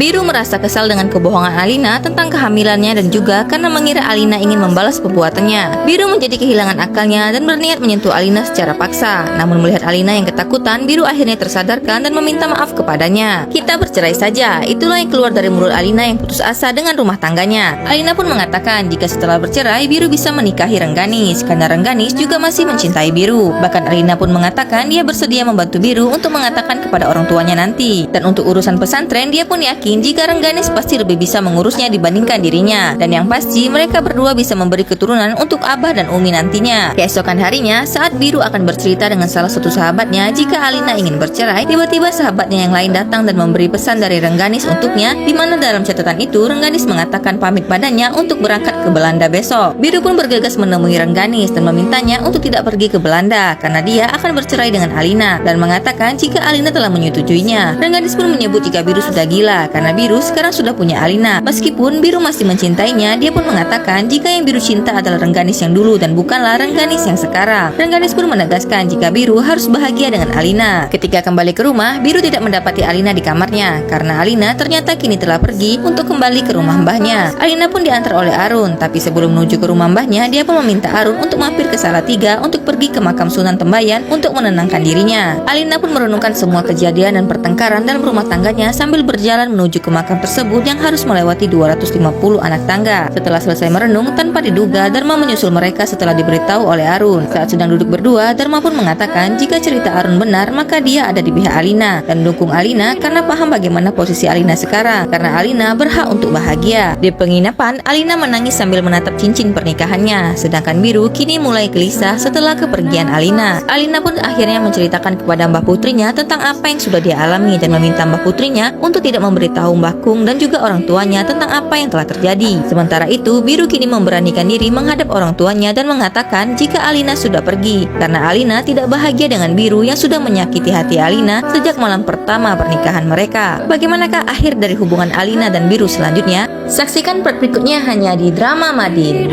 Biru merasa kesal dengan kebohongan Alina tentang kehamilannya dan juga karena mengira Alina ingin membalas perbuatannya. Biru menjadi kehilangan akalnya dan berniat menyentuh Alina secara paksa. Namun melihat Alina yang ketakutan, Biru akhirnya tersadarkan dan meminta maaf kepadanya. "Kita bercerai saja." Itulah yang keluar dari mulut Alina yang putus asa dengan rumah tangganya. Alina pun mengatakan jika setelah bercerai Biru bisa menikahi Rengganis karena Rengganis juga masih mencintai Biru. Bahkan Alina pun mengatakan dia bersedia membantu Biru untuk mengatakan kepada orang tuanya nanti. Dan untuk urusan pesantren, dia pun yakin jika Rengganis pasti lebih bisa mengurusnya dibandingkan dirinya. Dan yang pasti mereka berdua bisa memberi keturunan untuk Abah dan Umi nantinya. Keesokan harinya, saat Biru akan bercerita dengan salah satu sahabatnya jika Alina ingin bercerai, tiba-tiba sahabatnya yang lain datang dan memberi pesan dari Rengganis untuknya, di mana dalam catatan itu Rengganis mengatakan pamit padanya untuk berangkat ke Belanda besok. Biru pun bergegas menemui Rengganis dan memintanya untuk tidak pergi ke Belanda karena dia akan bercerai dengan Alina dan mengatakan jika Alina telah menyetujuinya. Rengganis pun menyebut jika Biru sudah gila karena Biru sekarang sudah punya Alina. Meskipun Biru masih mencintainya, dia pun mengatakan jika yang Biru cinta adalah Rengganis yang dulu dan bukanlah Rengganis yang sekarang. Rengganis pun menegaskan jika Biru harus bahagia dengan Alina. Ketika kembali ke rumah, Biru tidak mendapati Alina di kamarnya karena Alina ternyata kini telah pergi untuk kembali ke rumah mbahnya. Alina pun diantar oleh Arun, tapi sebelum menuju ke rumah mbahnya, dia pun meminta Arun untuk mampir ke Salatiga untuk pergi ke makam Sunan Tembayan untuk menenangkan dirinya. Alina pun merenungkan semua kejadian dan pertengkaran dalam rumah tangganya sambil berjalan menuju ke makam tersebut yang harus melewati 250 anak tangga. Setelah selesai merenung, tanpa diduga Dharma menyusul mereka setelah diberitahu oleh Arun. Saat sedang duduk berdua, Dharma pun mengatakan jika cerita Arun benar, maka dia ada di pihak Alina dan mendukung Alina karena paham bagaimana posisi Alina sekarang, karena Alina berhak untuk bahagia. Di penginapan, Alina menangis sambil menatap cincin pernikahannya, sedangkan Biru kini mulai gelisah setelah kepergian Alina. Alina pun akhirnya menceritakan kepada Mbah Putrinya tentang apa yang sudah dia alami dan meminta Mbah Putrinya untuk tidak memberitahu Mbah Kung dan juga orang tuanya tentang apa yang telah terjadi. Sementara itu, Biru kini memberanikan diri menghadap orang tuanya dan mengatakan jika Alina sudah pergi karena Alina tidak bahagia dengan Biru yang sudah menyakiti hati Alina sejak malam pertama pernikahan mereka. Bagaimanakah akhir dari hubungan Alina dan Biru selanjutnya? Saksikan part berikutnya hanya di Drama Madin.